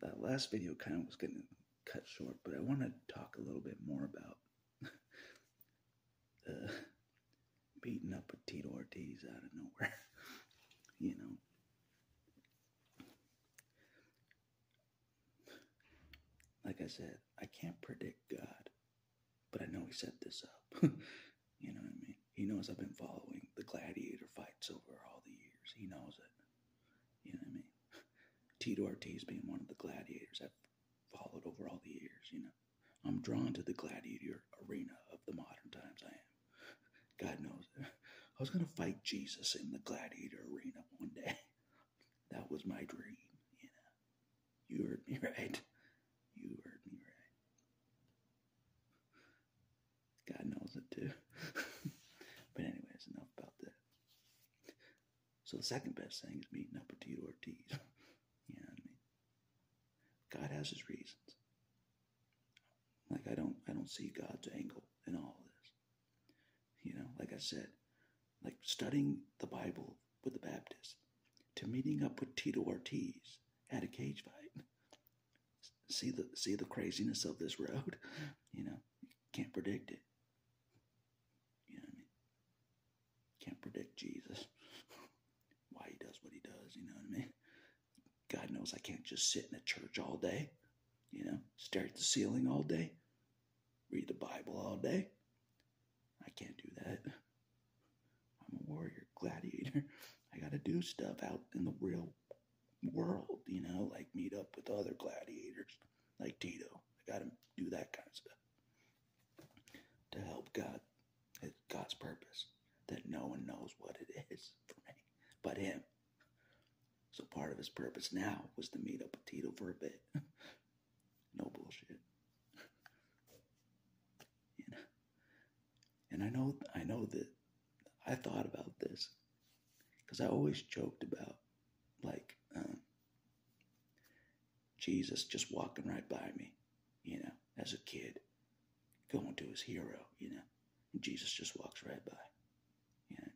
that last video kind of was getting cut short, but I want to talk a little bit more about beating up with Tito Ortiz out of nowhere. You know, like I said, I can't predict God, but I know He set this up. You know what I mean? He knows I've been following the gladiator fights over all the years. He knows it. You know what I mean? Tito Ortiz being one of the gladiators I've followed over all the years, you know. I'm drawn to the gladiator arena of the modern times. I am. God knows it. I was going to fight Jesus in the gladiator arena one day. That was my dream, you know. You heard me right. You heard me right. God knows it too. But anyways, enough about that. So the second best thing is meeting up with Tito Ortiz. You know what I mean? God has His reasons. Like I don't see God's angle in all of this. You know, like I said, like studying the Bible with the Baptists to meeting up with Tito Ortiz at a cage fight. See the craziness of this road. You know, you can't predict it. You know what I mean? Can't predict Jesus. Why He does what He does, you know what I mean? God knows I can't just sit in a church all day, you know, stare at the ceiling all day, read the Bible all day. I can't do that. I'm a warrior, gladiator. I gotta do stuff out in the real world, you know, like meet up with other gladiators, like Tito. I gotta do that kind of stuff to help God, God's purpose, that no one knows what it is for me but Him. So part of His purpose now was to meet up with Tito for a bit. No bullshit. You know? And I know that I thought about this because I always joked about like Jesus just walking right by me, you know, as a kid, going to His hero, you know, and Jesus just walks right by. You know what I mean?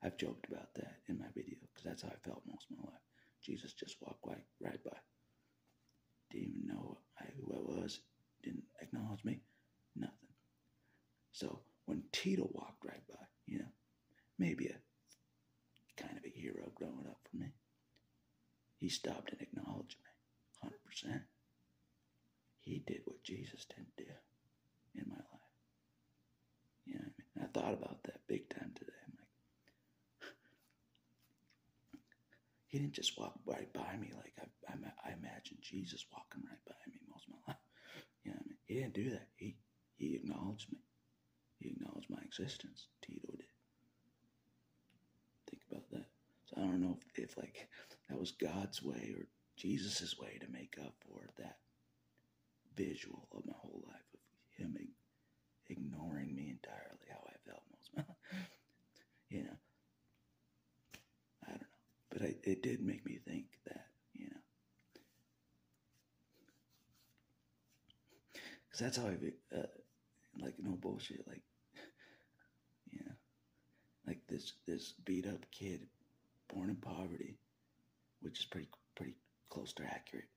I've joked about that in my video because that's how I felt most of my life. Jesus just walked right by. Didn't even know who I was. Didn't acknowledge me. Nothing. So when Tito walked right by, you know, maybe a kind of a hero growing up for me. He stopped and acknowledged me. 100%. He did what Jesus didn't do in my life. You know what I mean? And I thought about that big time today. I'm like, He didn't just walk right by me like I imagined Jesus walking right by me most of my life. You know what I mean? He didn't do that. He acknowledged me. He acknowledged my existence. Tito did. Think about that. So I don't know if like that was God's way or Jesus's way to make up for that visual of my whole life of Him ignoring me entirely, how I felt most of my life. You know, I don't know. But it did make me think that, you know. Because that's how like, no bullshit, like, you know, like this beat up kid born in poverty, which is pretty close to accurate,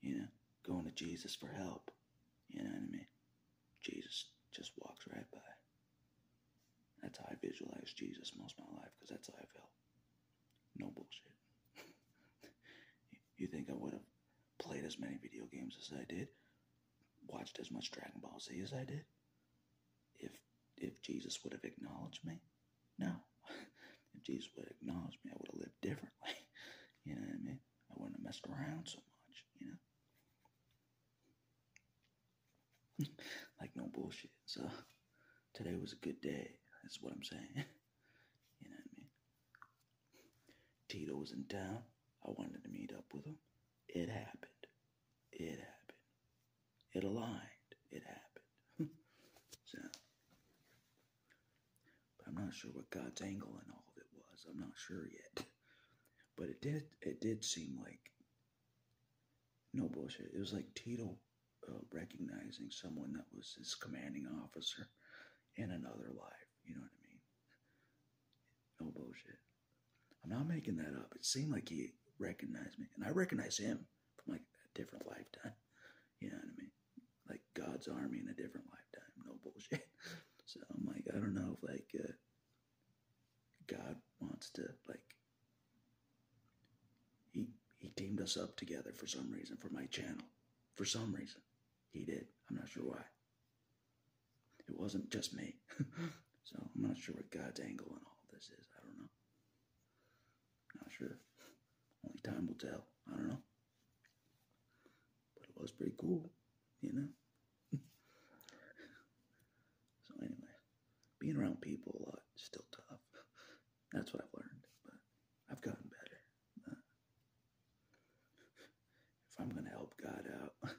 you know, going to Jesus for help, you know what I mean? Jesus just walks right by. That's how I visualize Jesus most of my life, because that's how I felt. No bullshit. You think I would have played as many video games as I did, watched as much Dragon Ball Z as I did, if Jesus would have acknowledged me? No. If Jesus would have acknowledged me, I would have lived differently. You know what I mean? I wouldn't have messed around so much, you know? Like, no bullshit. So, today was a good day. That's what I'm saying. You know what I mean? Tito was in town. I wanted to meet up with him. It happened. It happened. It aligned. It happened. So, but I'm not sure what God's angle in all of it was. I'm not sure yet. But it did seem like, no bullshit, it was like Tito recognizing someone that was his commanding officer in another life. You know what I mean? No bullshit. I'm not making that up. It seemed like he recognized me. And I recognize him from like different lifetime. You know what I mean? Like God's army in a different lifetime. No bullshit. So I'm like, I don't know if like God wants to like he teamed us up together for some reason for my channel. For some reason. He did. I'm not sure why. It wasn't just me. So I'm not sure what God's angle in all this is. I don't know. Not sure. Only time will tell. I don't know. But it was pretty cool, you know? So anyway, being around people a lot is still tough. That's what I've learned. But I've gotten better. But if I'm going to help God out,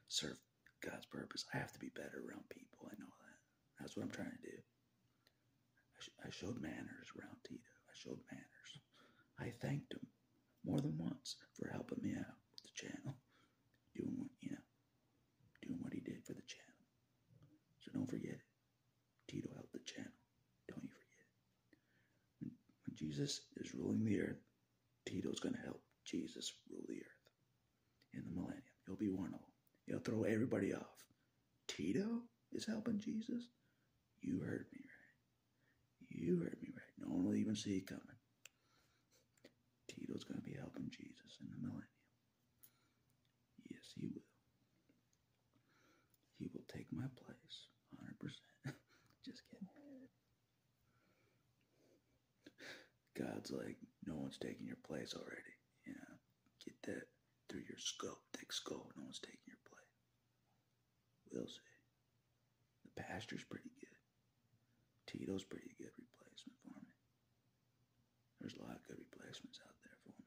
serve God's purpose, I have to be better around people. I know that. That's what I'm trying to do. I showed manners around Tito. I showed manners. I thanked him more than once for helping me out with the channel. Doing what he did for the channel. So don't forget it. Tito helped the channel. Don't you forget it. When Jesus is ruling the earth, Tito's going to help Jesus rule the earth. In the millennium. He'll be one of them. He'll throw everybody off. Tito is helping Jesus? You heard me right. You heard me right. No one will even see it coming. Tito's going to be helping Jesus in the millennium. Yes, he will. He will take my place, 100%. Just kidding. God's like, no one's taking your place already. You know, get that through your skull, thick skull. No one's taking your place. We'll see. The pastor's pretty good. Tito's pretty good replacement for me. There's a lot of good replacements out there for me.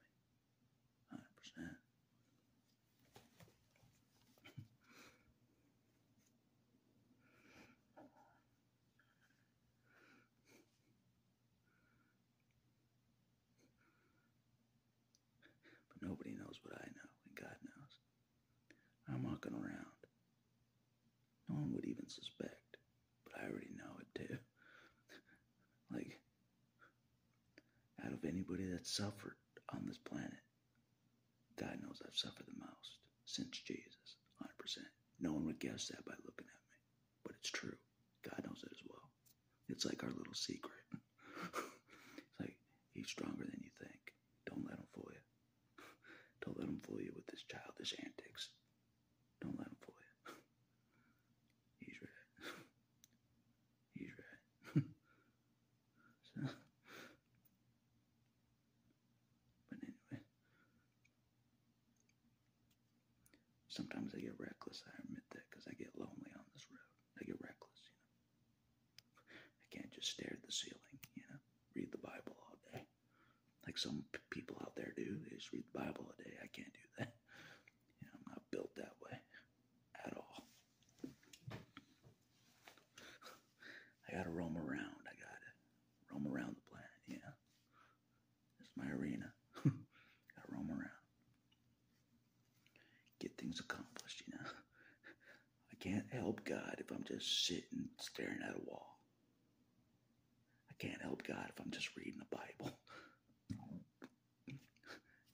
100%. But nobody knows what I know, and God knows. I'm walking around. No one would even suspect, but I already know it too. Like, out of anybody that's suffered on this planet, God knows I've suffered the most since Jesus, 100%. No one would guess that by looking at me, but it's true. God knows it as well. It's like our little secret. It's like, he's stronger than you think. Don't let him fool you. Don't let him fool you with his childish antics. Don't let him fool you. He's right. He's right. So, but anyway, sometimes I get reckless. I admit that because I get lonely on this road. I get reckless, you know. I can't just stare at the ceiling, you know. Read the Bible all day. Like some people out there do. They just read the Bible all day. I can't do that. You know, I'm not built that way at all. I gotta roam around. I gotta roam around the planet, you know. It's my arena. Gotta roam around. Get things accomplished, you know. I can't help God if I'm just sitting staring at a wall. I can't help God if I'm just reading the Bible.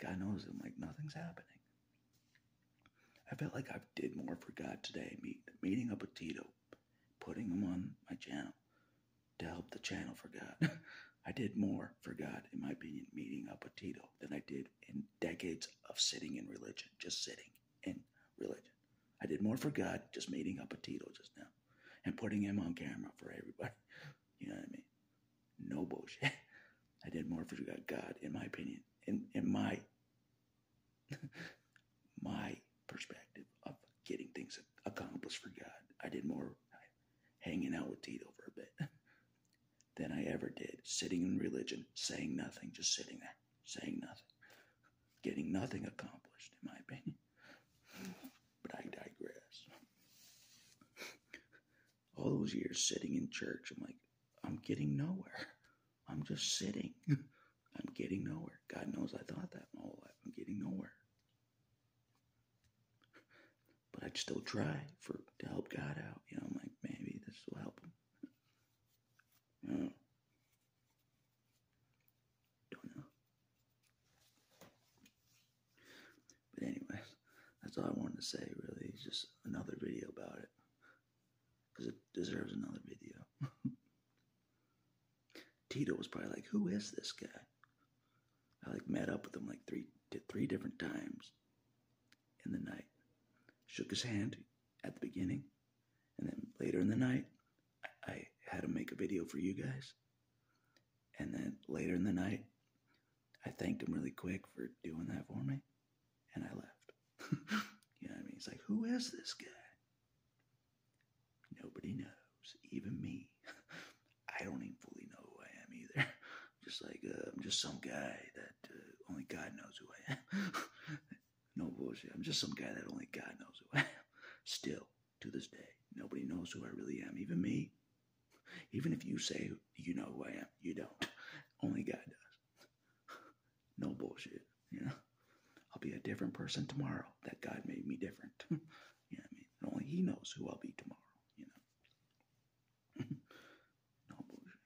God knows I'm like, nothing's happening. I felt like I did more for God today, meeting up with Tito, putting him on my channel to help the channel for God. I did more for God, in my opinion, meeting up with Tito than I did in decades of sitting in religion, just sitting in religion. I did more for God just meeting up with Tito just now and putting him on camera for everybody. You know what I mean? No bullshit. I did more for God, in my opinion, in my my perspective of getting things accomplished for God. I did more hanging out with Tito for a bit than I ever did sitting in religion, saying nothing, just sitting there, saying nothing, getting nothing accomplished, in my opinion. But I digress. All those years sitting in church, I'm like, I'm getting nowhere. I'm just sitting. I'm getting nowhere. God knows I thought that my whole life. I'm getting nowhere. But I'd still try to help God out. You know, I'm like, maybe this will help him. Don't know. But anyways, that's all I to say, really. It's just another video about it. Because it deserves another video. Tito was probably like, who is this guy? I met up with him three different times in the night. Shook his hand at the beginning. And then later in the night, I had him make a video for you guys. And then later in the night, I thanked him really quick for doing that for me. And I left. You know what I mean? He's like, who is this guy? Nobody knows, even me. I don't even fully know who I am either. I'm just some guy that only God knows who I am. No bullshit. I'm just some guy that only God knows who I am. Still, to this day, nobody knows who I really am, even me. Even if you say you know who I am, you don't. Only God does. No bullshit, you know? I'll be a different person tomorrow. That God made me different. You know what I mean? And only He knows who I'll be tomorrow, you know? No bullshit.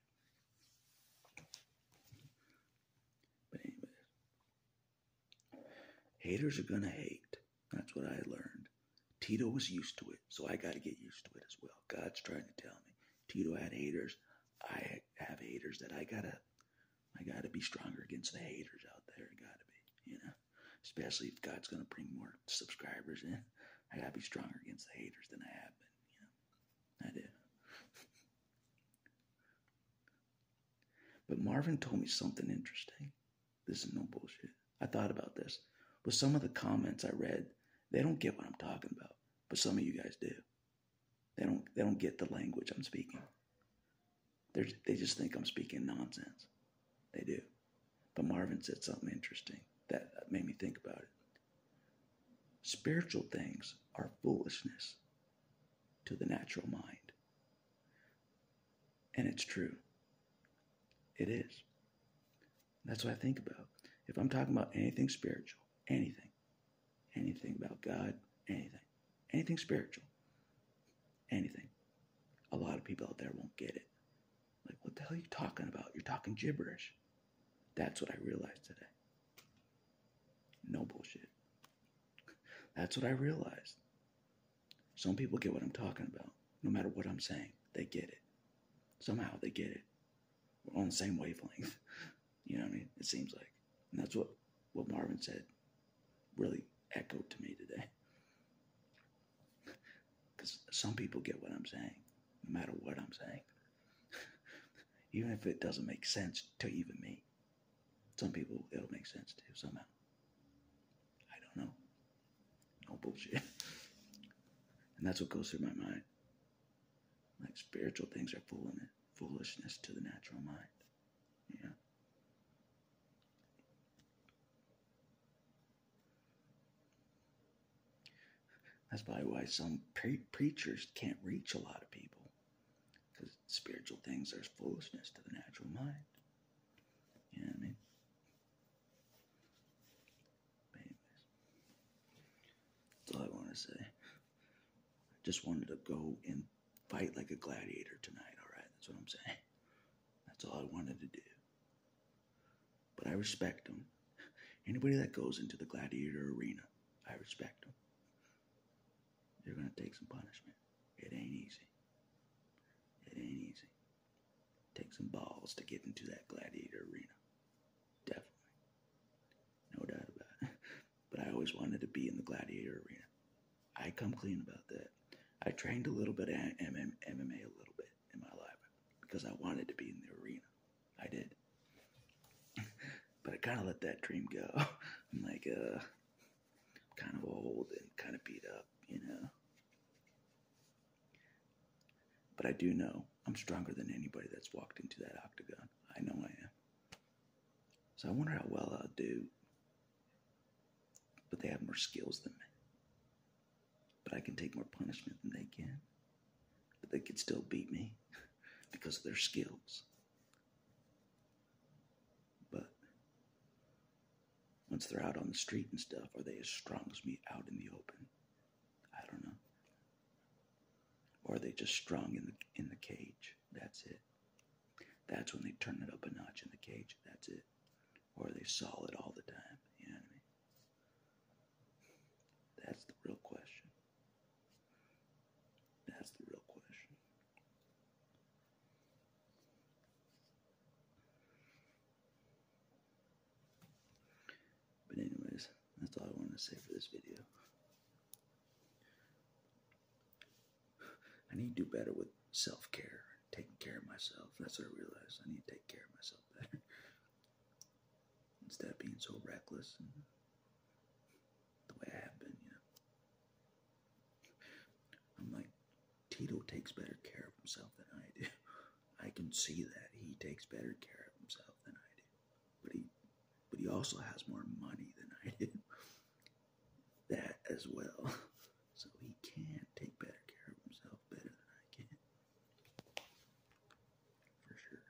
But anyways, haters are gonna hate. That's what I learned. Tito was used to it, so I gotta get used to it as well. God's trying to tell me. Tito had haters. I have haters that I gotta be stronger against the haters out there. I gotta be, you know? Especially if God's gonna bring more subscribers in. I gotta be stronger against the haters than I have been, you know? I do. But Marvin told me something interesting. This is no bullshit. I thought about this. With some of the comments I read, they don't get what I'm talking about. But some of you guys do. They don't get the language I'm speaking. They just think I'm speaking nonsense. They do. But Marvin said something interesting that made me think about it. Spiritual things are foolishness to the natural mind. And it's true. It is. That's what I think about. If I'm talking about anything spiritual, anything about God, anything spiritual, anything, a lot of people out there won't get it. Like, what the hell are you talking about? You're talking gibberish. That's what I realized today. No bullshit. That's what I realized. Some people get what I'm talking about. No matter what I'm saying, they get it. Somehow they get it. We're on the same wavelength. You know what I mean? It seems like. And that's what Marvin said really echoed to me today. Because some people get what I'm saying, no matter what I'm saying. Even if it doesn't make sense to even me. Some people, it'll make sense to somehow. I don't know. No bullshit. And that's what goes through my mind. Like, spiritual things are foolishness to the natural mind. Yeah. That's probably why some preachers can't reach a lot of people. Because spiritual things are foolishness to the natural mind. You know what I mean? But anyways, that's all I want to say. I just wanted to go and fight like a gladiator tonight, alright? That's what I'm saying. That's all I wanted to do. But I respect them. Anybody that goes into the gladiator arena, I respect them. They're going to take some punishment. It ain't easy. It ain't easy. Take some balls to get into that gladiator arena. Definitely. No doubt about it. But I always wanted to be in the gladiator arena. I come clean about that. I trained a little bit of MMA a little bit in my life because I wanted to be in the arena. I did. But I kind of let that dream go. I'm like, kind of old and kind of beat up, you know. But I do know I'm stronger than anybody that's walked into that octagon. I know I am. So I wonder how well I'll do. But they have more skills than me. But I can take more punishment than they can. But they could still beat me because of their skills. But once they're out on the street and stuff, are they as strong as me out in the open? I don't know. Or are they just strong in the cage? That's it. That's when they turn it up a notch in the cage. That's it. Or are they solid all the time? You know what I mean? That's the real question. That's the real question. But anyways, that's all I wanted to say for this video. I need to do better with self-care, taking care of myself. That's what I realized. I need to take care of myself better. Instead of being so reckless and the way I have been, I'm like, Tito takes better care of himself than I do. I can see that he takes better care of himself than I do. But he also has more money than I do. That as well. So he can take better care of himself better than I can. For sure.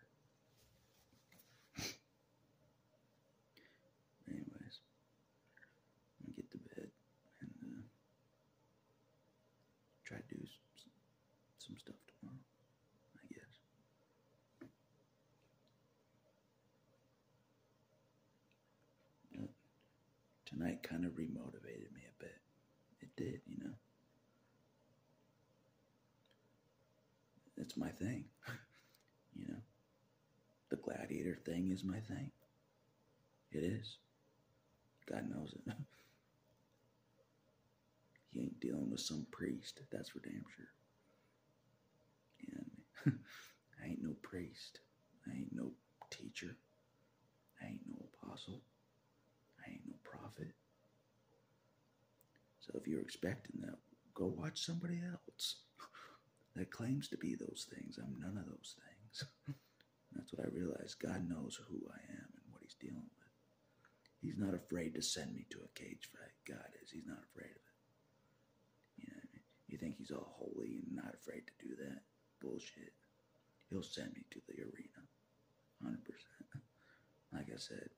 Anyways, I'm gonna get to bed and try to do some stuff tomorrow, I guess. But tonight kind of remotivated me a bit. It did, It's my thing. The gladiator thing is my thing. It is. God knows it. He ain't dealing with some priest, that's for damn sure. And I ain't no priest. I ain't no teacher. I ain't no apostle. I ain't no prophet. So if you're expecting that, go watch somebody else that claims to be those things. I'm none of those things. That's what I realized. God knows who I am and what he's dealing with. He's not afraid to send me to a cage fight. God is. He's not afraid of it. You think he's all holy and not afraid to do that? Bullshit. He'll send me to the arena. 100%. Like I said,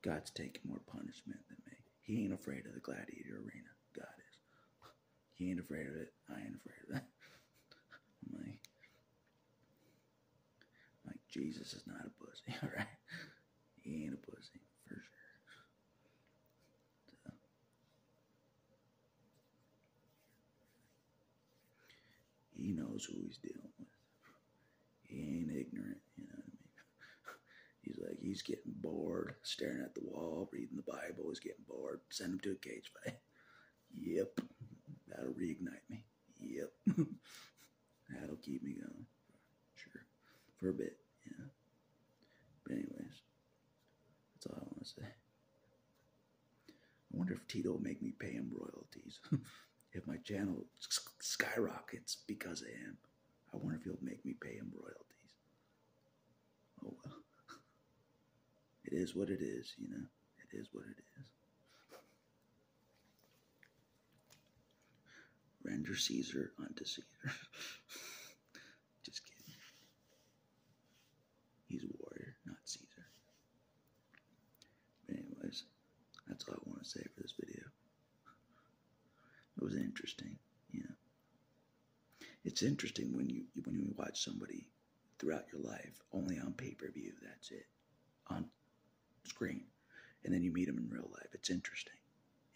God's taking more punishment than me. He ain't afraid of the gladiator arena. God is. He ain't afraid of it. I ain't afraid of that. I'm like Jesus is not a pussy, all right? He ain't a pussy, for sure. So, he knows who he's dealing with. He ain't ignorant, you know what I mean? He's getting bored, staring at the wall, reading the Bible. He's getting bored. Send him to a cage fight. Yep. That'll reignite me. Yep. That'll keep me going. Sure. For a bit, But anyways, that's all I want to say. I wonder if Tito will make me pay him royalties. If my channel skyrockets because of him, I wonder if he'll make me pay him royalties. Oh well. It is what it is, It is what it is. Render Caesar unto Caesar. Just kidding. He's a warrior, not Caesar. But anyways, that's all I want to say for this video. It was interesting, It's interesting when you watch somebody throughout your life, only on pay-per-view, that's it, on screen, and then you meet them in real life. It's interesting.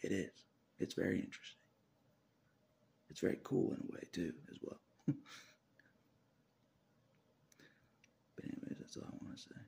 It is. It's very interesting. It's very cool in a way, too, as well. But anyways, that's all I want to say.